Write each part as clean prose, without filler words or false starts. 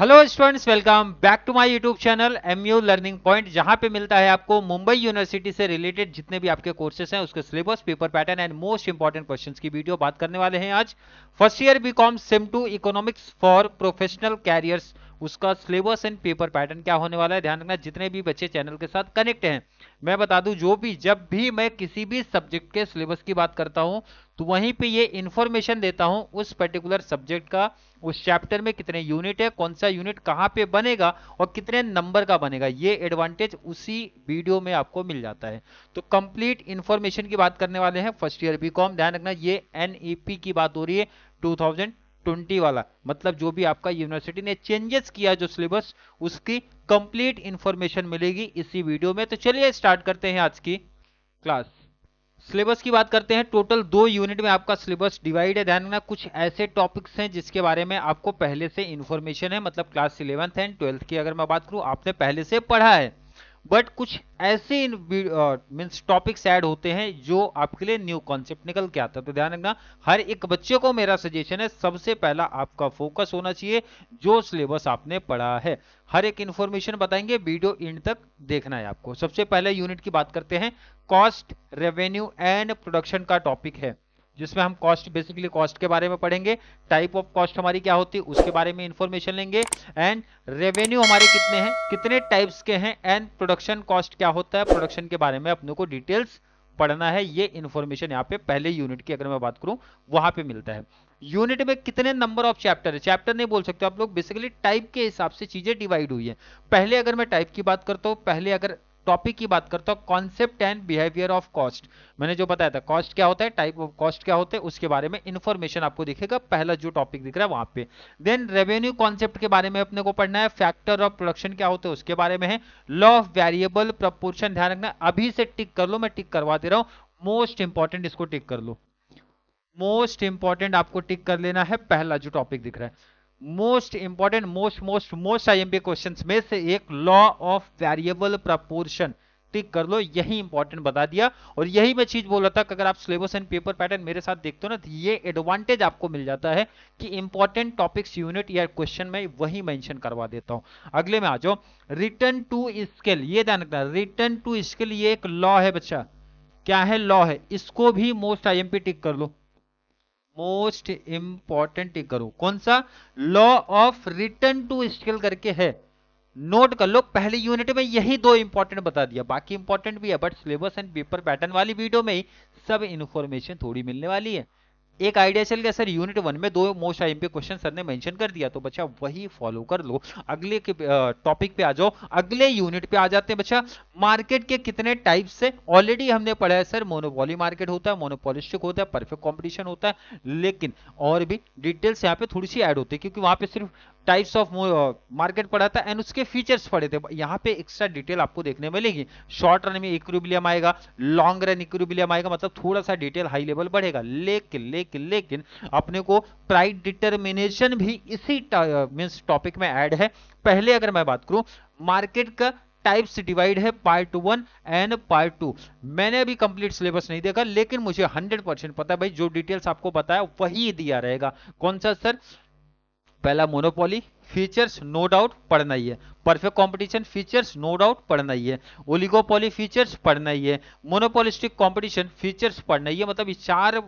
Hello students, welcome back to my YouTube channel MU learning point, जहां पे मिलता है आपको मुंबई यूनिवर्सिटी से रिलेटेड जितने भी आपके कोर्सेज हैं उसके syllabus, paper pattern and most important questions की वीडियो बात करने वाले हैं। आज first year BCom sem 2 economics for professional careers, उसका सिलेबस एंड पेपर पैटर्न क्या होने वाला है। ध्यान रखना, जितने भी बच्चे चैनल के साथ कनेक्ट हैं, मैं बता दूं, जब भी मैं किसी भी सब्जेक्ट के सिलेबस की बात करता हूं तो वहीं पे ये इंफॉर्मेशन देता हूं उस पर्टिकुलर सब्जेक्ट का, उस चैप्टर में कितने यूनिट है, कौन सा यूनिट कहां पे बनेगा और कितने नंबर का बनेगा, ये एडवांटेज उसी वीडियो में आपको मिल जाता है। तो कंप्लीट इंफॉर्मेशन की बात करने वाले हैं फर्स्ट ईयर बीकॉम। ध्यान रखना, ये एनईपी की बात हो रही है 2020 वाला, मतलब जो भी आपका यूनिवर्सिटी ने चेंजेस किया जो सिलेबस, उसकी कंप्लीट इंफॉर्मेशन मिलेगी इसी वीडियो में। तो चलिए स्टार्ट करते हैं आज की क्लास। सिलेबस की बात करते हैं। टोटल 2 यूनिट में आपका सिलेबस डिवाइड है। ध्यान रखना, कुछ ऐसे टॉपिक्स हैं जिसके बारे में आपको पहले से इंफॉर्मेशन है, मतलब क्लास 11th एंड 12th की अगर मैं बात करूं आपने पहले से पढ़ा है, बट कुछ ऐसे मीन्स टॉपिक्स ऐड होते हैं जो आपके लिए न्यू कॉन्सेप्ट निकल के आता है। तो ध्यान रखना, हर एक बच्चे को मेरा सजेशन है, सबसे पहला आपका फोकस होना चाहिए जो सिलेबस आपने पढ़ा है। हर एक इंफॉर्मेशन बताएंगे, वीडियो एंड तक देखना है आपको। सबसे पहले यूनिट की बात करते हैं। कॉस्ट, रेवेन्यू एंड प्रोडक्शन का टॉपिक है, जिसमें हम कॉस्ट, बेसिकली कॉस्ट के बारे में पढ़ेंगे, टाइप ऑफ कॉस्ट हमारी क्या होती है उसके बारे में इंफॉर्मेशन लेंगे, एंड रेवेन्यू हमारे कितने हैं, कितने टाइप्स के हैं, एंड प्रोडक्शन कॉस्ट क्या होता है, प्रोडक्शन के बारे में अपने को डिटेल्स पढ़ना है। ये इंफॉर्मेशन यहाँ पे पहले यूनिट की अगर मैं बात करूं वहां पे मिलता है। यूनिट में कितने नंबर ऑफ चैप्टर है, चैप्टर नहीं बोल सकते आप लोग, बेसिकली टाइप के हिसाब से चीजें डिवाइड हुई है। पहले अगर मैं टाइप की बात करता हूं, पहले अगर टॉपिक की बात करता हूं, concept and behaviour of cost, मैंने जो बताया था कॉस्ट क्या होता है, टाइप ऑफ कॉस्ट क्या होते हैं, उसके बारे में इंफॉर्मेशन आपको दिखेगा, पहला जो टॉपिक दिख रहा है वहां पे। देन रेवेन्यू कॉन्सेप्ट के बारे में अपने को पढ़ना है, फैक्टर ऑफ प्रोडक्शन क्या होते हैं उसके बारे में है, लॉ ऑफ वेरिएबल प्रपोर्शन, ध्यान रखना अभी से टिक कर लो, मैं टिक करवा दे रहा हूं, मोस्ट इंपॉर्टेंट, इसको टिक कर लो, मोस्ट इंपॉर्टेंट आपको टिक कर लेना है। पहला जो टॉपिक दिख रहा है most important, most IMP questions में से एक, लॉ ऑफ वेरिएबल प्रपोर्शन, टिक कर लो, यही इंपॉर्टेंट बता दिया। और यही मैं चीज बोल रहा था कि अगर आप सिलेबस एंड पेपर पैटर्न मेरे साथ देखते हो ना, तो ये एडवांटेज आपको मिल जाता है कि इंपॉर्टेंट टॉपिक्स यूनिट या क्वेश्चन में वही मेंशन करवा देता हूं। अगले में आ जाओ, रिटर्न टू स्किल, ये ध्यान रखना, रिटर्न टू स्किल ये एक लॉ है बच्चा, क्या है, लॉ है, इसको भी मोस्ट आईएमपी टिक कर लो, मोस्ट इंपॉर्टेंट टिक करो, कौन सा, law of return to scale करके है, नोट कर लो। पहले यूनिट में यही 2 इंपॉर्टेंट बता दिया, बाकी इंपॉर्टेंट भी है but syllabus and paper pattern वाली वीडियो में ही सब इंफॉर्मेशन थोड़ी मिलने वाली है। एक आइडिया चल गया, सर यूनिट 1 में 2 मोस्ट आईएमपी क्वेश्चन सर ने मेंशन कर दिया, तो बच्चा वही फॉलो कर लो। अगले के टॉपिक पे आ जाओ, अगले यूनिट पे आ जाते हैं बच्चा। मार्केट के कितने टाइप्स है, ऑलरेडी हमने पढ़ा है सर, मोनोपोली मार्केट होता है, मोनोपोलिस्टिक होता है, परफेक्ट कंपटीशन होता है, लेकिन और भी डिटेल्स यहाँ पे थोड़ी सी ऐड होती है, क्योंकि वहां पे सिर्फ टाइप्स ऑफ मार्केट पढ़ा था एंड उसके फीचर्स पढ़े थे, यहाँ पे एक्स्ट्रा डिटेल आपको देखने मिलेगी। शॉर्ट रन में इक्विलिब्रियम आएगा, लॉन्ग रन इक्विलिब्रियम आएगा, मतलब थोड़ा सा डिटेल हाई लेवल बढ़ेगा, लेकिन अपने को प्राइस डिटरमिनेशन भी इसी मींस टॉपिक में ऐड है। पहले अगर मैं बात करूं, मार्केट का टाइप्स डिवाइड है, पार्ट 1 एंड पार्ट 2। मैंने अभी कंप्लीट सिलेबस नहीं देखा, लेकिन मुझे 100% पता है भाई, जो डिटेल्स आपको बताया वही दिया रहेगा। कौन सा सर, पहला मोनोपोली फीचर्स नो डाउट पढ़ना ही है, perfect competition features no doubt पढ़ना ही है, ओलिगोपोली फीचर्स पढ़ना ही है, मोनोपोलिस्टिक कंपटीशन फीचर्स पढ़ना ही है, मतलब ये 4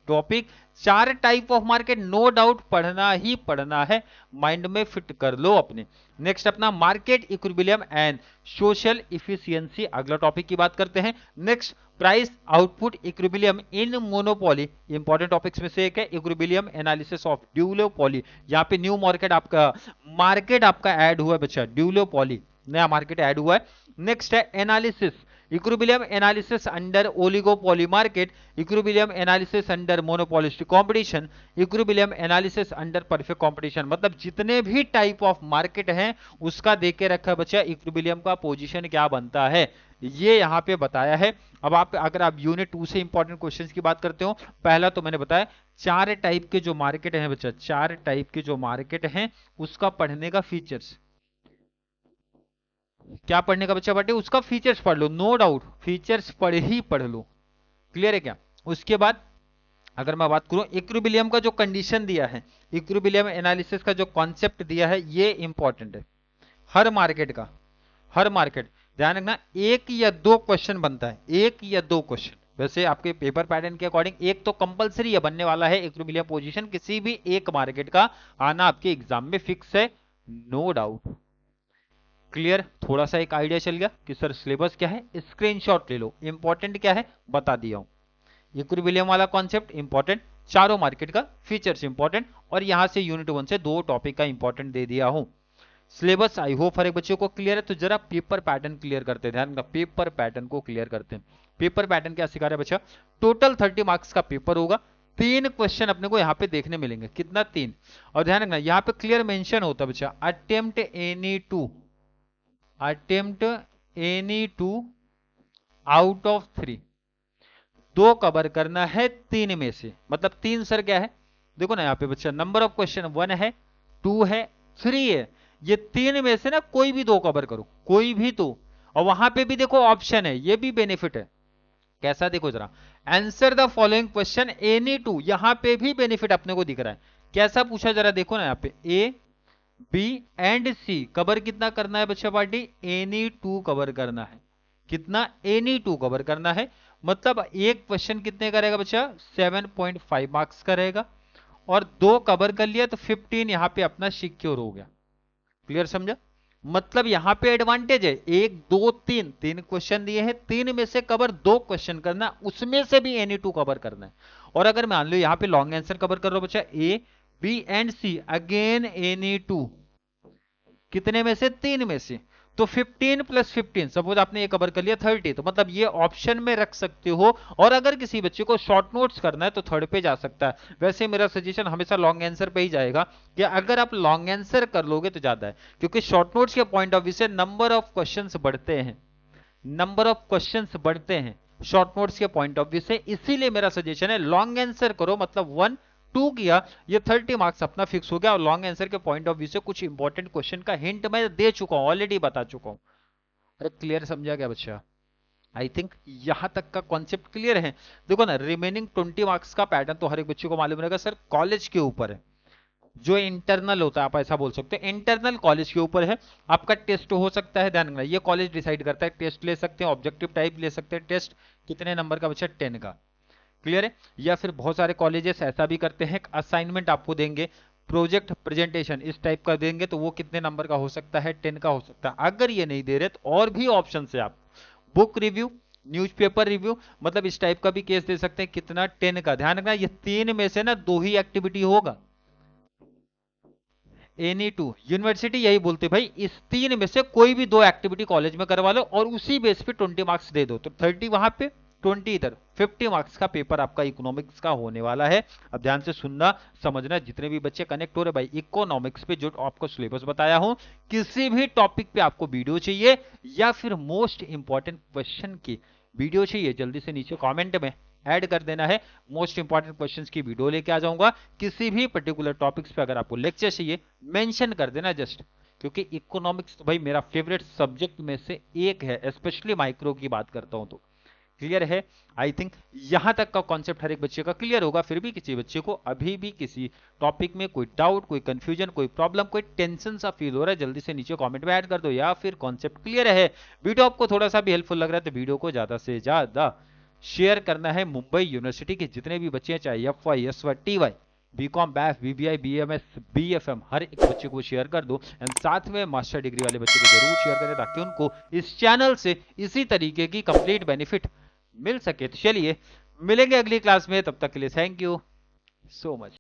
topic, 4 type of market no doubt पढ़ना ही पढ़ना है, माइंड में फिट कर लो अपने। नेक्स्ट अपना market equilibrium and social efficiency, अगला टॉपिक की बात करते हैं। नेक्स्ट प्राइस आउटपुट इक्विलिब्रियम इन मोनोपोली, इंपॉर्टेंट टॉपिक्स में से एक है इक्विलिब्रियम एनालिसिस ऑफ ड्यूलोपोली, यहाँ पे न्यू मार्केट आपका ऐड हुआ है बच्चा, ड्यूलोपोली नया मार्केट ऐड हुआ है। नेक्स्ट है analysis, equilibrium analysis under oligopoly market, equilibrium analysis under monopolistic competition, equilibrium analysis under perfect competition, मतलब जितने भी टाइप ऑफ मार्केट हैं उसका देख के रखा है बच्चा, इक्विलिब्रियम का पोजीशन क्या बनता है ये यहाँ पे बताया है। अब आप अगर आप यूनिट 2 से इंपॉर्टेंट क्वेश्चंस की बात करते हो, पहला तो मैंने बताया 4 टाइप के जो मार्केट हैं बच्चा, 4 टाइप के जो मार्केट हैं उसका पढ़ने का फीचर्स, क्या पढ़ने का बच्चा बटे, उसका फीचर्स पढ़ लो, नो डाउट फीचर्स पढ़ ही पढ़ लो, क्लियर है क्या। उसके बाद अगर मैं बात करूं इक्विलिब्रियम का जो कंडीशन दिया है, इक्विलिब्रियम एनालिसिस का जो कॉन्सेप्ट दिया है, ये इंपॉर्टेंट है हर मार्केट का, हर मार्केट। ध्यान रखना, एक या दो क्वेश्चन बनता है, एक या दो क्वेश्चन। वैसे आपके पेपर पैटर्न के अकॉर्डिंग एक तो कंपलसरी है बनने वाला है, इक्विलिब्रियम पोजीशन किसी भी एक मार्केट का आना आपके एग्जाम में फिक्स है, नो डाउट। क्लियर? थोड़ा सा एक आइडिया चल गया कि सर सिलेबस क्या है, स्क्रीनशॉट ले लो, इंपॉर्टेंट क्या है बता दिया हूं। इक्विलिब्रियम वाला कॉन्सेप्ट इंपॉर्टेंट, चारों मार्केट का फीचर्स इंपॉर्टेंट, और यहां से यूनिट 1 से दो टॉपिक का इंपॉर्टेंट दे दिया हूं। सिलेबस आई होप हर एक बच्चों को क्लियर है। तो जरा पेपर पैटर्न क्लियर करते हैं, ध्यान रखना पेपर पैटर्न को क्लियर करते हैं। पेपर पैटर्न क्या सिखा रहा है बच्चा, टोटल 30 मार्क्स का पेपर होगा, 3 क्वेश्चन अपने को यहाँ पे देखने मिलेंगे, कितना 3। और ध्यान रखना यहाँ पे क्लियर मेंशन होता है बच्चा, attempt any two out of 3, 2 cover करना है 3 में से। मतलब 3 सर क्या है, देखो ना यहाँ पे बच्चा नंबर ऑफ क्वेश्चन 1 है, 2 है, 3 है, ये 3 में से ना कोई भी 2 कवर करो, कोई भी तो। और वहां पे भी देखो ऑप्शन है, ये भी बेनिफिट है। कैसा देखो जरा, answer the following question any 2, यहां पे भी बेनिफिट अपने को दिख रहा है। कैसा पूछा जरा देखो ना, यहाँ पे A B and C cover कितना करना है बच्चा पार्टी, एनी 2 कवर करना है। कितना, एनी 2 कवर करना है। मतलब एक क्वेश्चन कितने का रहेगा बच्चा, 7.5 मार्क्स का रहेगा, और 2 कवर कर लिया तो 15 यहां पे अपना सिक्योर हो गया। क्लियर समझा? मतलब यहां पे एडवांटेज है, 1 2 3 3 क्वेश्चन दिए हैं, 3 में से कवर 2 क्वेश्चन करना, उसमें से भी एनी 2 कवर करना है। और अगर मान लो यहां पे लॉन्ग आंसर कवर कर रहा हूं बच्चा, A B and C, again any 2, कितने में से, 3 में से, तो 15 प्लस 15, सपोज आपने ये कवर कर लिया 30, तो मतलब ये ऑप्शन में रख सकते हो। और अगर किसी बच्चे को शॉर्ट नोट्स करना है तो थर्ड पे जा सकता है। वैसे मेरा सजेशन हमेशा लॉन्ग आंसर पे ही जाएगा, कि अगर आप लॉन्ग आंसर कर लोगे तो ज्यादा है, क्योंकि शॉर्ट नोट्स के पॉइंट ऑफ व्यू से नंबर ऑफ क्वेश्चंस बढ़ते हैं, नंबर ऑफ क्वेश्चंस बढ़ते हैं शॉर्ट नोट्स के पॉइंट ऑफ व्यू से। इसीलिए मेरा सजेशन है लॉन्ग आंसर करो, मतलब 1 2 किया, ये 30 मार्क्स अपना फिक्स हो गया। और लॉन्ग आंसर के पॉइंट ऑफ व्यू से कुछ इंपॉर्टेंट क्वेश्चन का हिंट मैं दे चुका हूं, ऑलरेडी बता चुका हूं। अरे क्लियर समझा क्या बच्चा? आई थिंक यहां तक का कॉन्सेप्ट क्लियर है। देखो ना, रिमेनिंग 20 मार्क्स का पैटर्न तो हर एक बच्चे को मालूम रहेगा सर, कॉलेज के ऊपर है। जो इंटरनल होता है, आप ऐसा बोल सकते हैं, इंटरनल कॉलेज के ऊपर है। आपका टेस्ट हो सकता है, ध्यान रखना, ये कॉलेज डिसाइड करता है। टेस्ट ले सकते हैं, ऑब्जेक्टिव टाइप ले सकते हैं, टेस्ट कितने नंबर का बच्चा, 10 का। क्लियर है? या फिर बहुत सारे कॉलेजेस ऐसा भी करते हैं, असाइनमेंट आपको देंगे, प्रोजेक्ट प्रेजेंटेशन इस टाइप का देंगे, तो वो कितने नंबर का हो सकता है, 10 का हो सकता है। अगर ये नहीं दे रहे तो और भी ऑप्शन है, आप बुक रिव्यू, न्यूज़पेपर रिव्यू, मतलब इस टाइप का भी केस दे सकते हैं, कितना, 10 का। ध्यान रखना, ये 3 में से ना 2 ही एक्टिविटी होगा, एनी 2। यूनिवर्सिटी यही बोलते भाई, इस 3 में से कोई भी 2 एक्टिविटी कॉलेज में करवा लो और उसी बेस पे 20 मार्क्स दे दो, तो 30 वहां पे, 20 इधर, 50 मार्क्स का पेपर आपका इकोनॉमिक्स का होने वाला है। अब ध्यान से सुनना समझना, जितने भी बच्चे कनेक्ट हो रहे भाई, इकोनॉमिक्स पे जो आपको सिलेबस बताया हूं, किसी भी टॉपिक पे आपको वीडियो चाहिए या फिर मोस्ट इंपॉर्टेंट क्वेश्चन की वीडियो चाहिए, जल्दी से नीचे कमेंट में ऐड कर देना है। मोस्ट इंपॉर्टेंट क्वेश्चंस की वीडियो लेके आ जाऊंगा। किसी भी पर्टिकुलर टॉपिक्स पे अगर आपको लेक्चर चाहिए, मेंशन कर देना जस्ट, क्योंकि इकोनॉमिक्स तो भाई मेरा फेवरेट सब्जेक्ट में से एक है, स्पेशली माइक्रो की बात करता हूं तो। क्लियर है? आई थिंक यहां तक का कॉन्सेप्ट हर एक बच्चे का क्लियर होगा। फिर भी किसी बच्चे को अभी भी किसी टॉपिक में कोई डाउट, कोई कंफ्यूजन, कोई प्रॉब्लम, कोई टेंशन सा फील हो रहा है, जल्दी से नीचे कमेंट में ऐड कर दो। या फिर कॉन्सेप्ट क्लियर है, वीडियो आपको थोड़ा सा भी हेल्पफुल लग रहा है, तो वीडियो को ज्यादा से ज्यादा शेयर करना है। मुंबई यूनिवर्सिटी के जितने भी बच्चे हैं, चाहे F Y, S Y, T Y, BCom, BAF, BBI, BMS, BFM, हर एक बच्चे को शेयर कर दो। एंड साथ में मास्टर डिग्री वाले बच्चे को जरूर शेयर करें, ताकि उनको इस चैनल से इसी तरीके की कंप्लीट बेनिफिट मिल सके। तो चलिए मिलेंगे अगली क्लास में, तब तक के लिए थैंक यू सो मच।